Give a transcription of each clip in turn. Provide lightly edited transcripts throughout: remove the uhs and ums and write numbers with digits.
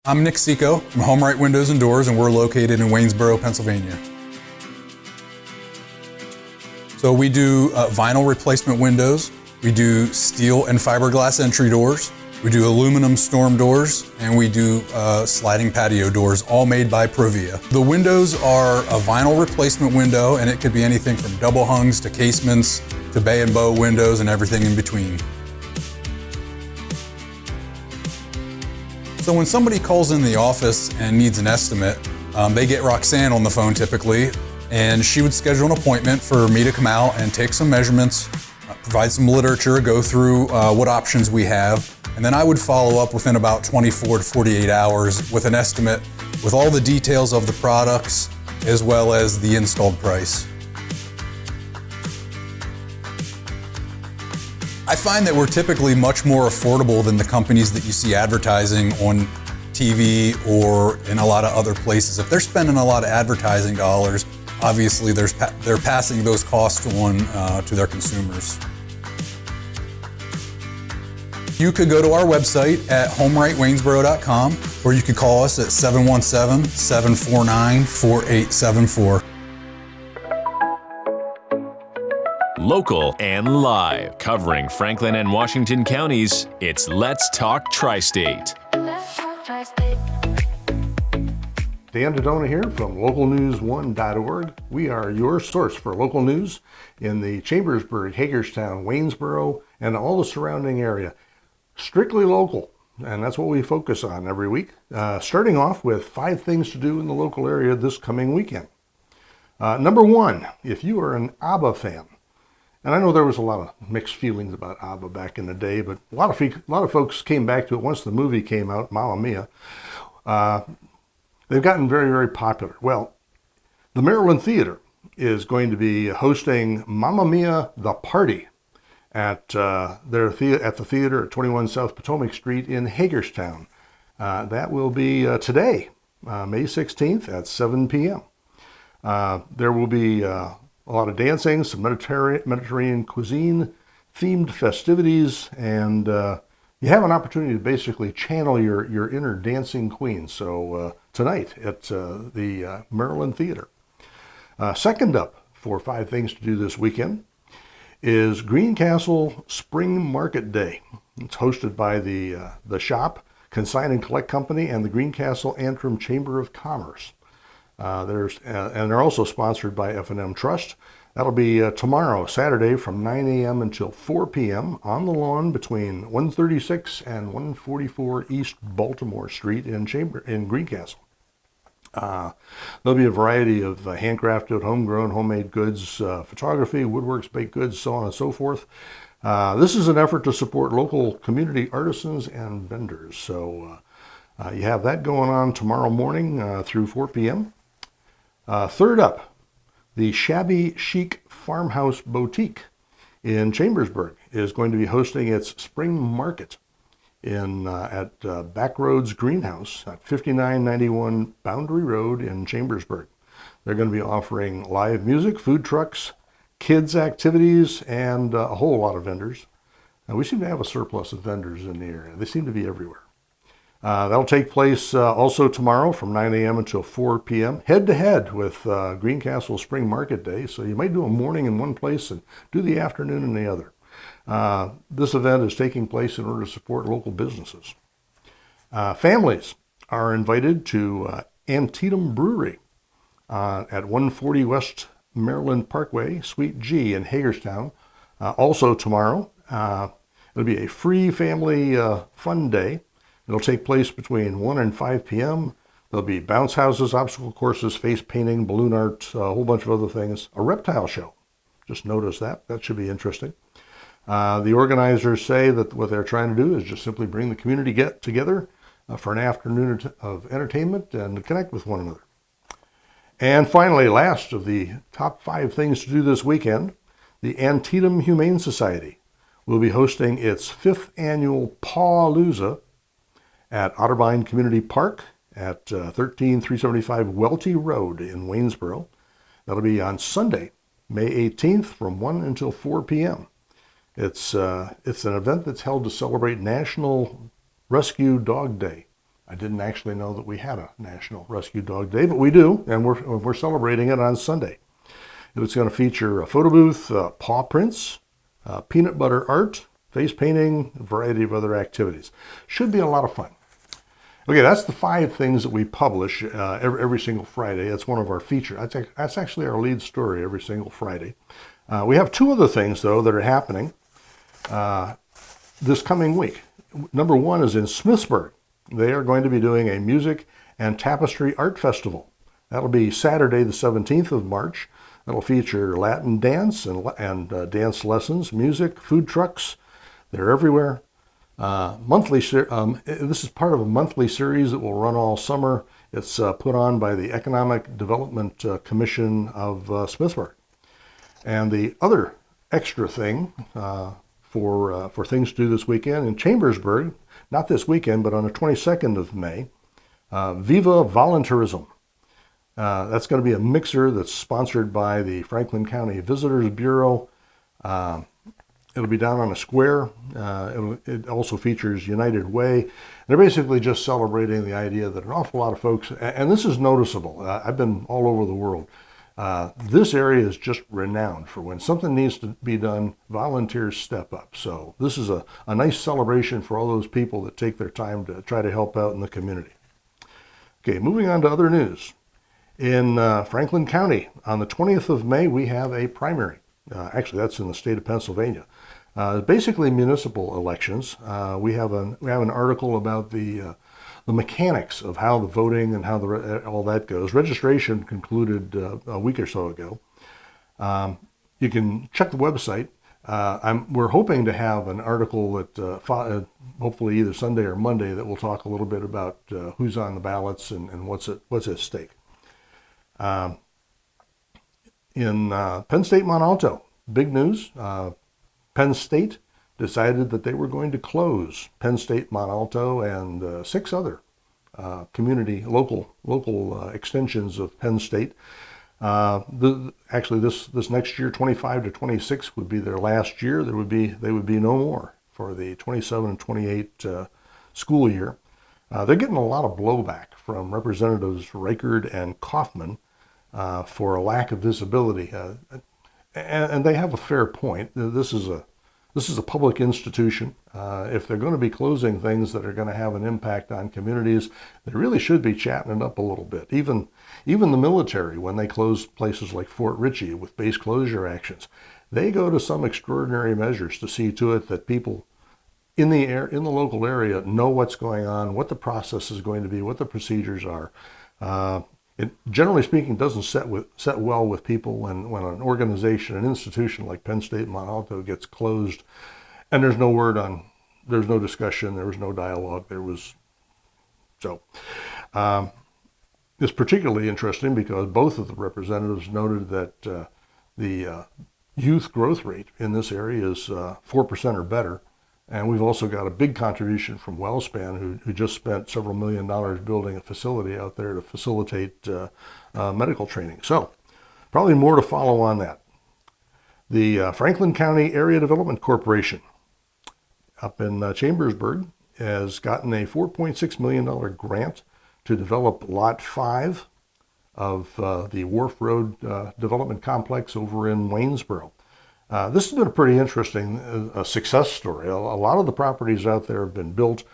I'm Nick Seco from Home Right Windows and Doors, and we're located in Waynesboro, Pennsylvania. So we do vinyl replacement windows, we do steel and fiberglass entry doors, we do aluminum storm doors, and we do sliding patio doors, all made by Provia. The windows are a vinyl replacement window, and it could be anything from double hungs to casements to bay and bow windows and everything in between. So when somebody calls in the office and needs an estimate, they get Roxanne on the phone typically, and she would schedule an appointment for me to come out and take some measurements, provide some literature, go through what options we have, and then I would follow up within about 24 to 48 hours with an estimate with all the details of the products as well as the installed price. I find that we're typically much more affordable than the companies that you see advertising on TV or in a lot of other places. If they're spending a lot of advertising dollars, obviously they're passing those costs on to their consumers. You could go to our website at homerightwaynesboro.com, or you could call us at 717-749-4874. Local and live, covering Franklin and Washington counties, it's Let's Talk TriState. Dan DeDona here from localnews1.org. We are your source for local news in the Chambersburg, Hagerstown, Waynesboro, and all the surrounding area. Strictly local, and that's what we focus on every week. Starting off with 5 things to do in the local area this coming weekend. Number 1, if you are an ABBA fan, and I know there was a lot of mixed feelings about ABBA back in the day, but a lot of folks came back to it once the movie came out, Mamma Mia. They've gotten very, very popular. Well, the Maryland Theater is going to be hosting Mamma Mia the Party at the theater at 21 South Potomac Street in Hagerstown. That will be today, May 16th at 7 p.m. There will be a lot of dancing, some Mediterranean cuisine themed festivities, and you have an opportunity to basically channel your inner dancing queen. So tonight at the Maryland Theater. Second up for 5 things to do this weekend is Greencastle Spring Market Day. It's hosted by the shop, Consign and Collect Company, and the Greencastle Antrim Chamber of Commerce. And they're also sponsored by F&M Trust. That'll be tomorrow, Saturday, from 9 a.m. until 4 p.m. on the lawn between 136 and 144 East Baltimore Street in Greencastle. There'll be a variety of handcrafted, homegrown, homemade goods, photography, woodworks, baked goods, so on and so forth. This is an effort to support local community artisans and vendors. So you have that going on tomorrow morning through 4 p.m. Third up, the Shabby Chic Farmhouse Boutique in Chambersburg is going to be hosting its spring market at Backroads Greenhouse at 5991 Boundary Road in Chambersburg. They're going to be offering live music, food trucks, kids activities, and a whole lot of vendors. We seem to have a surplus of vendors in the area. They seem to be everywhere. That'll take place also tomorrow from 9 a.m. until 4 p.m. head-to-head with Greencastle Spring Market Day. So you might do a morning in one place and do the afternoon in the other. This event is taking place in order to support local businesses. Families are invited to Antietam Brewery at 140 West Maryland Parkway, Suite G in Hagerstown. Also tomorrow, it'll be a free family fun day. It'll take place between 1 and 5 p.m. There'll be bounce houses, obstacle courses, face painting, balloon art, a whole bunch of other things. A reptile show. Just notice that. That should be interesting. The organizers say that what they're trying to do is just simply bring the community together for an afternoon of entertainment and connect with one another. And finally, last of the top 5 things to do this weekend, the Antietam Humane Society will be hosting its 5th annual Pawlooza at Otterbein Community Park at 13375 Welty Road in Waynesboro. That'll be on Sunday, May 18th from 1 until 4 p.m. It's an event that's held to celebrate National Rescue Dog Day. I didn't actually know that we had a National Rescue Dog Day, but we do, and we're celebrating it on Sunday. It's going to feature a photo booth, paw prints, peanut butter art, face painting, a variety of other activities. Should be a lot of fun. Okay, that's the 5 things that we publish every single Friday. That's one of our features. That's actually our lead story every single Friday. We have 2 other things, though, that are happening this coming week. Number 1 is in Smithsburg. They are going to be doing a music and tapestry art festival. That'll be Saturday, the 17th of March. That'll feature Latin dance and dance lessons, music, food trucks. They're everywhere. This is part of a monthly series that will run all summer. It's put on by the Economic Development Commission of Smithsburg. And the other extra thing for things to do this weekend in Chambersburg, not this weekend, but on the 22nd of May, Viva Volunteerism. That's going to be a mixer that's sponsored by the Franklin County Visitors Bureau. It'll be down on a square. It also features United Way. They're basically just celebrating the idea that an awful lot of folks, and this is noticeable. I've been all over the world. This area is just renowned for when something needs to be done, volunteers step up. So this is a nice celebration for all those people that take their time to try to help out in the community. Okay, moving on to other news. In Franklin County, on the 20th of May, we have a primary. Actually, that's in the state of Pennsylvania. Basically, municipal elections. We have an article about the mechanics of how the voting and how all that goes. Registration concluded a week or so ago. You can check the website. We're hoping to have an article that hopefully either Sunday or Monday that will talk a little bit about who's on the ballots and what's at stake. In Penn State Mont Alto, big news. Penn State decided that they were going to close Penn State Mont Alto and 6 other local extensions of Penn State. Actually, this next year, 25 to 26, would be their last year. They would be no more for the 27 and 28 school year. They're getting a lot of blowback from Representatives Reichard and Kaufman for a lack of visibility, and they have a fair point. This is a public institution. If they're going to be closing things that are going to have an impact on communities, they really should be chatting it up a little bit. Even the military, when they close places like Fort Ritchie with base closure actions, they go to some extraordinary measures to see to it that people in the local area know what's going on, what the process is going to be, what the procedures are. It, generally speaking, doesn't set well with people when an organization, an institution like Penn State Mont Alto gets closed, and there's no discussion, there was no dialogue, it's particularly interesting because both of the representatives noted that the youth growth rate in this area is 4% or better. And we've also got a big contribution from WellSpan, who just spent several $1 million building a facility out there to facilitate medical training. So probably more to follow on that. The Franklin County Area Development Corporation up in Chambersburg has gotten a $4.6 million grant to develop Lot 5 of the Wharf Road Development Complex over in Waynesboro. This has been a pretty interesting success story. A lot of the properties out there have been built.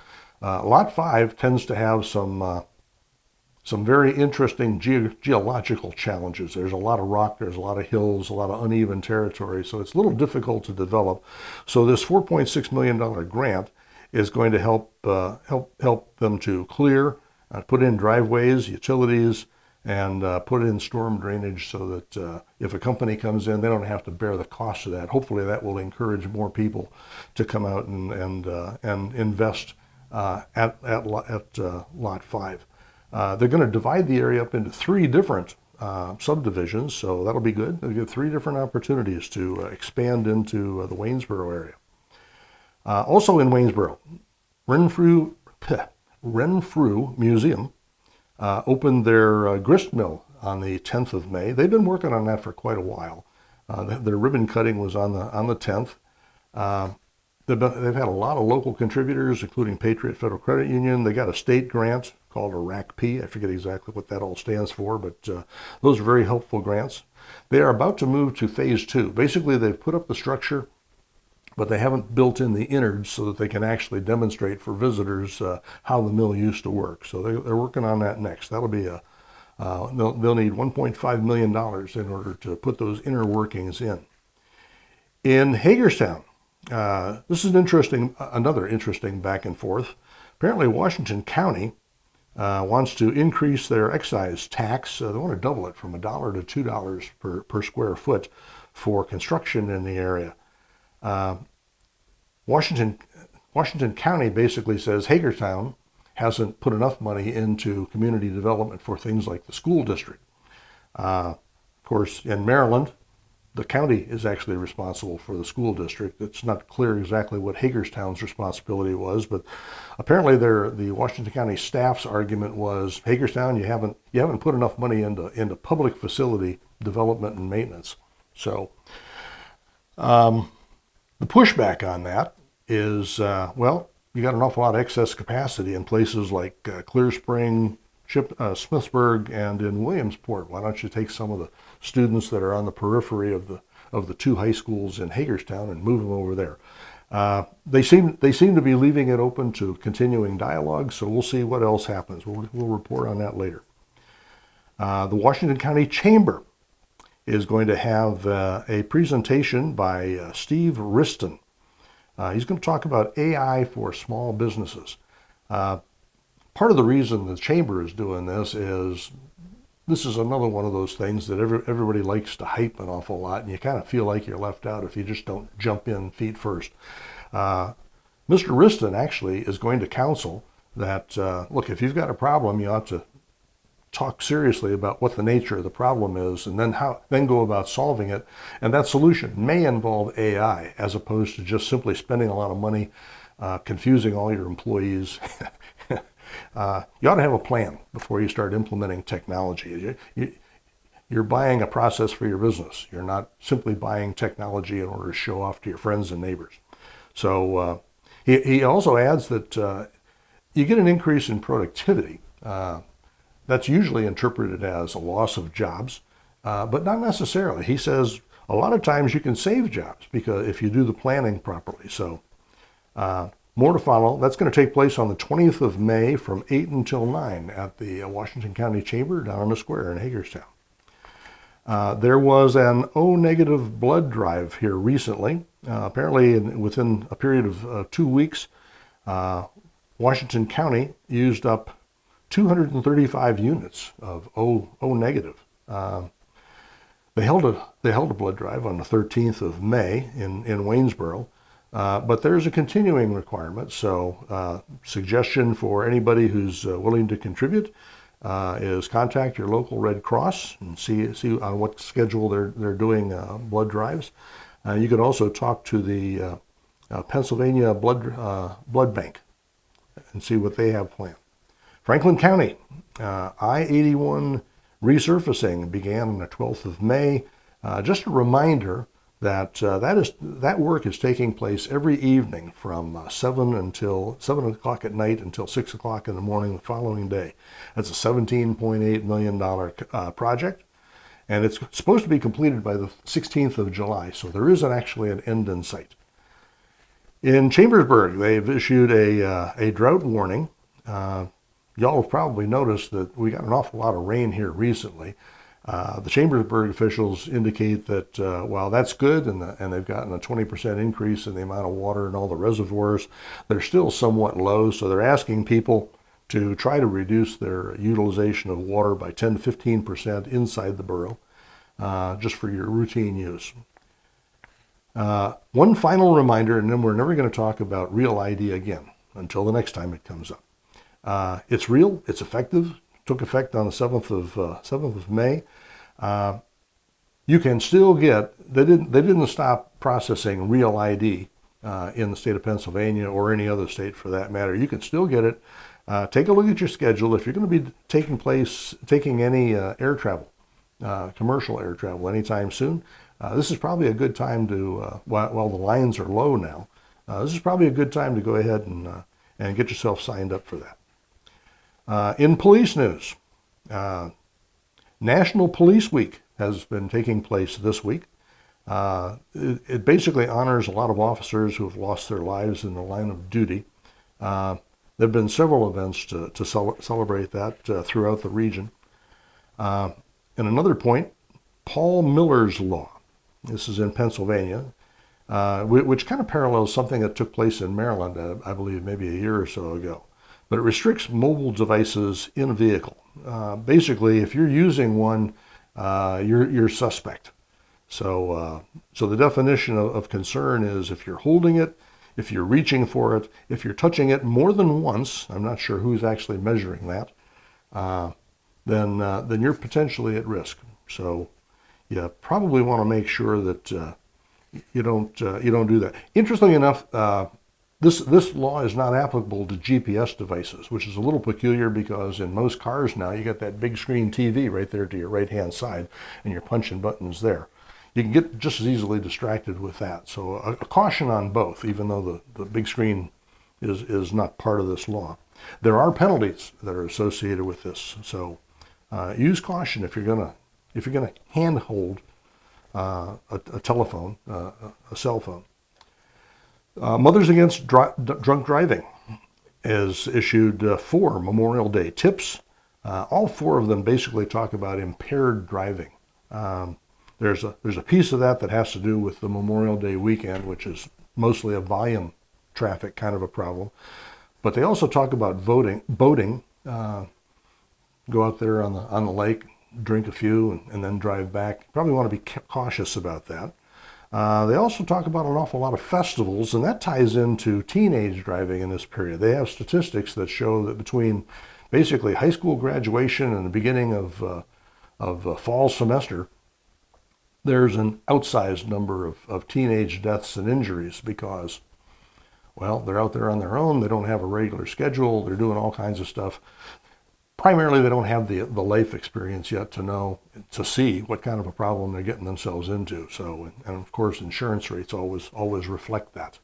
Lot 5 tends to have some very interesting geological challenges. There's a lot of rock, there's a lot of hills, a lot of uneven territory, so it's a little difficult to develop. So this $4.6 million grant is going to help them to clear, put in driveways, utilities, and put in storm drainage so that if a company comes in, they don't have to bear the cost of that. Hopefully that will encourage more people to come out and invest at Lot 5. They're going to divide the area up into 3 different subdivisions, so that'll be good. They'll give 3 different opportunities to expand into the Waynesboro area. Also in Waynesboro, Renfrew Museum opened their grist mill on the 10th of May. They've been working on that for quite a while. Their ribbon cutting was on the 10th. They've had a lot of local contributors, including Patriot Federal Credit Union. They got a state grant called a RACP. I forget exactly what that all stands for, but those are very helpful grants. They are about to move to phase 2. Basically, they've put up the structure, but they haven't built in the innards so that they can actually demonstrate for visitors how the mill used to work. So they're working on that next. That'll be they'll need $1.5 million in order to put those inner workings in. In Hagerstown, this is another interesting back and forth. Apparently, Washington County wants to increase their excise tax. They want to double it from $1 to $2 per square foot for construction in the area. Washington County basically says Hagerstown hasn't put enough money into community development for things like the school district. Of course, in Maryland, the county is actually responsible for the school district. It's not clear exactly what Hagerstown's responsibility was, but apparently the Washington County staff's argument was, Hagerstown, you haven't put enough money into public facility development and maintenance. So the pushback on that is, well, you got an awful lot of excess capacity in places like Clear Spring, Smithsburg, and in Williamsport. Why don't you take some of the students that are on the periphery of the two high schools in Hagerstown and move them over there? They seem to be leaving it open to continuing dialogue, so we'll see what else happens. We'll report on that later. The Washington County Chamber is going to have a presentation by Steve Riston. He's going to talk about AI for small businesses. Part of the reason the Chamber is doing this is another one of those things that everybody likes to hype an awful lot, and you kind of feel like you're left out if you just don't jump in feet first. Mr. Riston actually is going to counsel that, look, if you've got a problem, you ought to talk seriously about what the nature of the problem is, and then go about solving it. And that solution may involve AI, as opposed to just simply spending a lot of money confusing all your employees. You ought to have a plan before you start implementing technology. You're buying a process for your business. You're not simply buying technology in order to show off to your friends and neighbors. So he also adds that you get an increase in productivity. That's usually interpreted as a loss of jobs, but not necessarily. He says a lot of times you can save jobs because if you do the planning properly. So more to follow. That's going to take place on the 20th of May from 8 until 9 at the Washington County Chamber down on the square in Hagerstown. There was an O-negative blood drive here recently. Apparently within a period of 2 weeks, Washington County used up 235 units of O-negative. They held a blood drive on the 13th of May in Waynesboro, but there's a continuing requirement. So suggestion for anybody who's willing to contribute is contact your local Red Cross and see on what schedule they're doing blood drives. You could also talk to the Pennsylvania Blood Bank and see what they have planned. Franklin County, I-81 resurfacing began on the 12th of May. Just a reminder that that work is taking place every evening from 7 o'clock at night until 6 o'clock in the morning the following day. That's a $17.8 million project, and it's supposed to be completed by the 16th of July, so there isn't actually an end in sight. In Chambersburg, they've issued a drought warning. Y'all have probably noticed that we got an awful lot of rain here recently. The Chambersburg officials indicate that while that's good and they've gotten a 20% increase in the amount of water in all the reservoirs, they're still somewhat low, so they're asking people to try to reduce their utilization of water by 10 to 15% inside the borough, just for your routine use. One final reminder, and then we're never going to talk about Real ID again until the next time it comes up. It's real, it's effective, took effect on the 7th of May. You can still get, they didn't stop processing Real ID in the state of Pennsylvania or any other state for that matter. You can still get it. Take a look at your schedule. If you're going to be taking any air travel, commercial air travel anytime soon, this is probably a good time to, while the lines are low now, this is probably a good time to go ahead and get yourself signed up for that. In police news, National Police Week has been taking place this week. It basically honors a lot of officers who have lost their lives in the line of duty. There have been several events to celebrate that throughout the region. And another point, Paul Miller's Law. This is in Pennsylvania, which kind of parallels something that took place in Maryland, I believe maybe a year or so ago. But it restricts mobile devices in a vehicle. Basically, if you're using one, you're suspect. So the definition of concern is if you're holding it, if you're reaching for it, if you're touching it more than once, I'm not sure who's actually measuring that, then you're potentially at risk. So you probably want to make sure that you don't do that. Interestingly enough, this law is not applicable to GPS devices, which is a little peculiar because in most cars now you got that big screen TV right there to your right hand side, and you're punching buttons there. You can get just as easily distracted with that. So a caution on both, even though the big screen is not part of this law. There are penalties that are associated with this. So use caution if you're gonna handhold a telephone, a cell phone. Mothers Against Drunk Driving has issued 4 Memorial Day tips. All 4 of them basically talk about impaired driving. There's a piece of that has to do with the Memorial Day weekend, which is mostly a volume traffic kind of a problem. But they also talk about boating. Go out there on the lake, drink a few, and then drive back. Probably want to be cautious about that. They also talk about an awful lot of festivals, and that ties into teenage driving in this period. They have statistics that show that between basically high school graduation and the beginning of fall semester, there's an outsized number of teenage deaths and injuries because, well, they're out there on their own. They don't have a regular schedule. They're doing all kinds of stuff. Primarily, they don't have the life experience yet to see what kind of a problem they're getting themselves into. So, and of course, insurance rates always reflect that.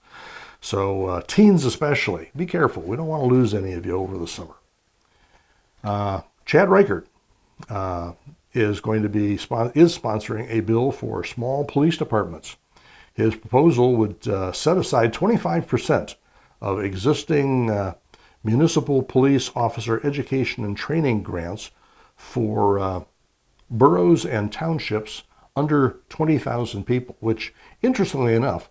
So, teens especially, be careful. We don't want to lose any of you over the summer. Chad Reichert is sponsoring a bill for small police departments. His proposal would set aside 25% of existing municipal police officer education and training grants for boroughs and townships under 20,000 people, which, interestingly enough,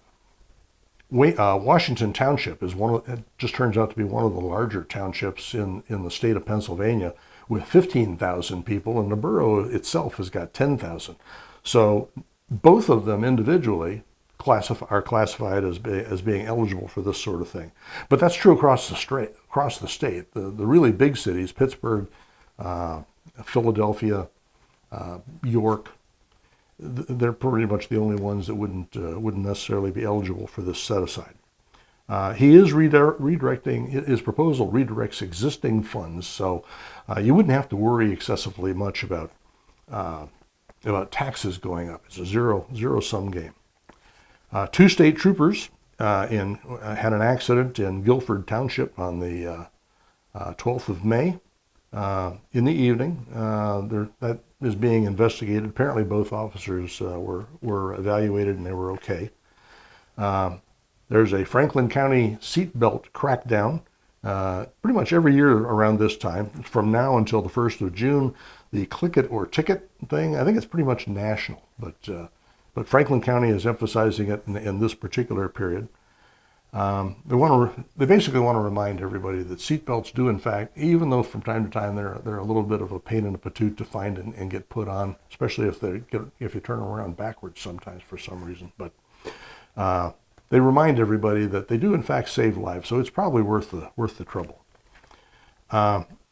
Washington Township is it just turns out to be one of the larger townships in the state of Pennsylvania with 15,000 people, and the borough itself has got 10,000. So both of them individually are classified as being eligible for this sort of thing. But that's true across the state. The really big cities, Pittsburgh, Philadelphia, York, they're pretty much the only ones that wouldn't necessarily be eligible for this set aside. He is redirecting, his proposal redirects existing funds, so you wouldn't have to worry excessively much about taxes going up. It's a zero-sum game. 2 state troopers had an accident in Guilford Township on the 12th of May in the evening. That is being investigated. Apparently both officers were evaluated and they were okay. There's a Franklin County seatbelt crackdown pretty much every year around this time. From now until the 1st of June, the click it or ticket thing, I think it's pretty much national, but Franklin County is emphasizing it in this particular period. They basically want to remind everybody that seatbelts do, in fact, even though from time to time they're a little bit of a pain in the patoot to find and get put on, especially if you turn around backwards sometimes for some reason. But they remind everybody that they do in fact save lives, so it's probably worth the trouble.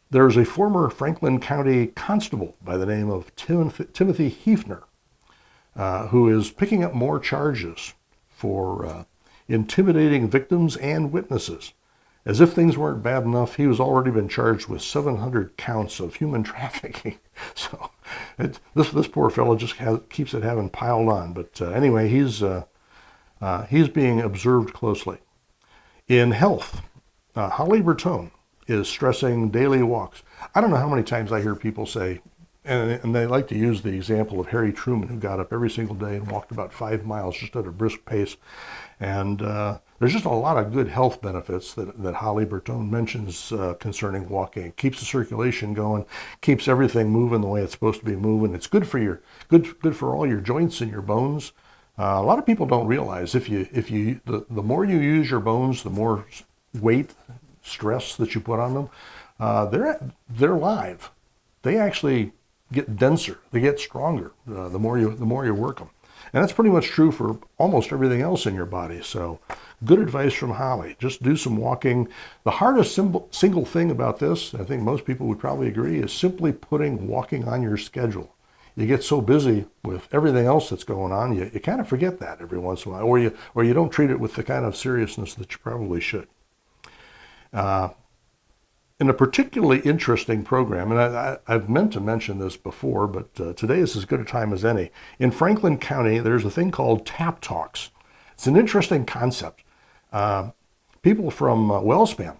There's a former Franklin County constable by the name of Timothy Hefner, who is picking up more charges for intimidating victims and witnesses. As if things weren't bad enough, he was already been charged with 700 counts of human trafficking. So this poor fellow just keeps it having piled on. But anyway, he's being observed closely. In health, Holly Bertone is stressing daily walks. I don't know how many times I hear people say, and they like to use the example of Harry Truman, who got up every single day and walked about 5 miles just at a brisk pace. And there's just a lot of good health benefits that Holly Bertone mentions concerning walking. It keeps the circulation going, keeps everything moving the way it's supposed to be moving. It's good for good for all your joints and your bones. A lot of people don't realize the more you use your bones, the more weight, stress that you put on them, they're live. They actually get denser. They get stronger the more you work them. And that's pretty much true for almost everything else in your body. So good advice from Holly. Just do some walking. The hardest single thing about this, I think most people would probably agree, is simply putting walking on your schedule. You get so busy with everything else that's going on, you kind of forget that every once in a while, or you don't treat it with the kind of seriousness that you probably should. In a particularly interesting program, and I've meant to mention this before, but today is as good a time as any. In Franklin County, there's a thing called Tap Talks. It's an interesting concept. People from Wellspan,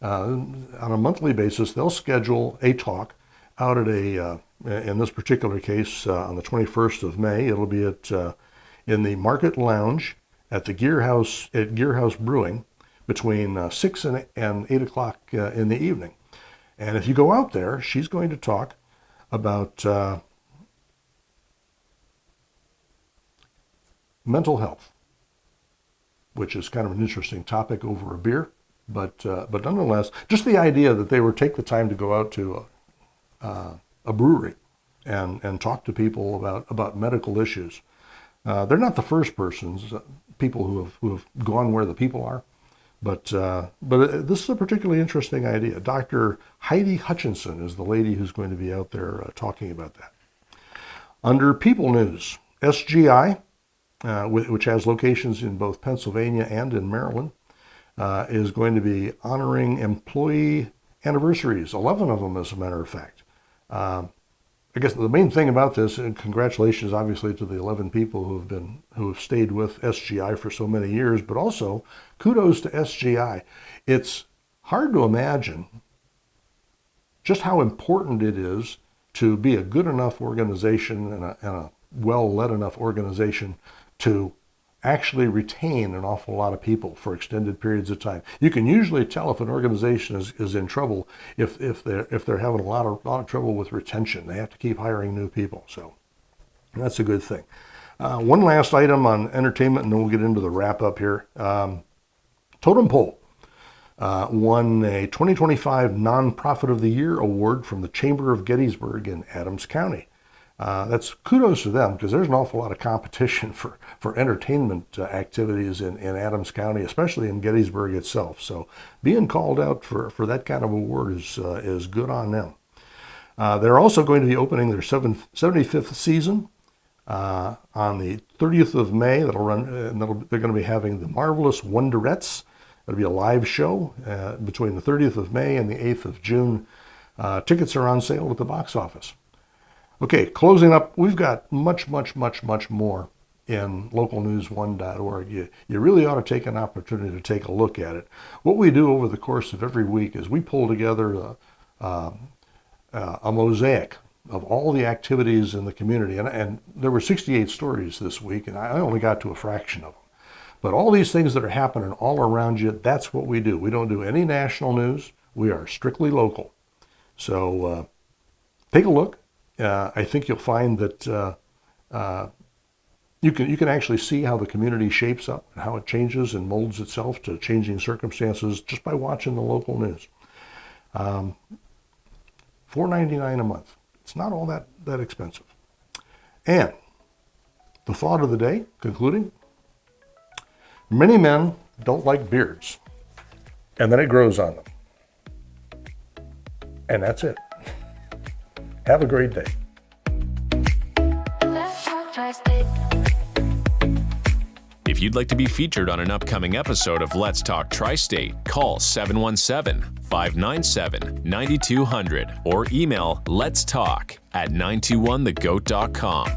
on a monthly basis, they'll schedule a talk out at in this particular case, on the 21st of May. It'll be in the Market Lounge at the Gear House Brewing, between 6 and 8 o'clock in the evening. And if you go out there, she's going to talk about mental health, which is kind of an interesting topic over a beer. But nonetheless, just the idea that they would take the time to go out to a brewery and talk to people about medical issues. They're not the first people who have gone where the people are. But this is a particularly interesting idea. Dr. Heidi Hutchinson is the lady who's going to be out there talking about that. Under People News, SGI, which has locations in both Pennsylvania and in Maryland, is going to be honoring employee anniversaries, 11 of them as a matter of fact. I guess the main thing about this, and congratulations obviously to the 11 people who have stayed with SGI for so many years, but also kudos to SGI. It's hard to imagine just how important it is to be a good enough organization and a well-led enough organization to actually retain an awful lot of people for extended periods of time. You can usually tell if an organization is in trouble if they're having a lot of trouble with retention. They have to keep hiring new people. So that's a good thing. One last item on entertainment, and then we'll get into the wrap up here. Totem Pole won a 2025 Nonprofit of the Year award from the Chamber of Gettysburg in Adams County. That's kudos to them, because there's an awful lot of competition for entertainment activities in Adams County, especially in Gettysburg itself. So being called out for that kind of award is good on them. They're also going to be opening their 75th season on the 30th of May. That'll run, and they're going to be having the Marvelous Wonderettes. It'll be a live show between the 30th of May and the 8th of June. Tickets are on sale at the box office. Okay, closing up, we've got much more in localnews1.org. You really ought to take an opportunity to take a look at it. What we do over the course of every week is we pull together a mosaic of all the activities in the community. And there were 68 stories this week, and I only got to a fraction of them. But all these things that are happening all around you, that's what we do. We don't do any national news. We are strictly local. So take a look. I think you'll find that you can actually see how the community shapes up and how it changes and molds itself to changing circumstances just by watching the local news. $4.99 a month. It's not all that expensive. And the thought of the day, concluding, many men don't like beards, and then it grows on them. And that's it. Have a great day. If you'd like to be featured on an upcoming episode of Let's Talk Tri-State, call 717-597-9200 or email letstalk@921thegoat.com.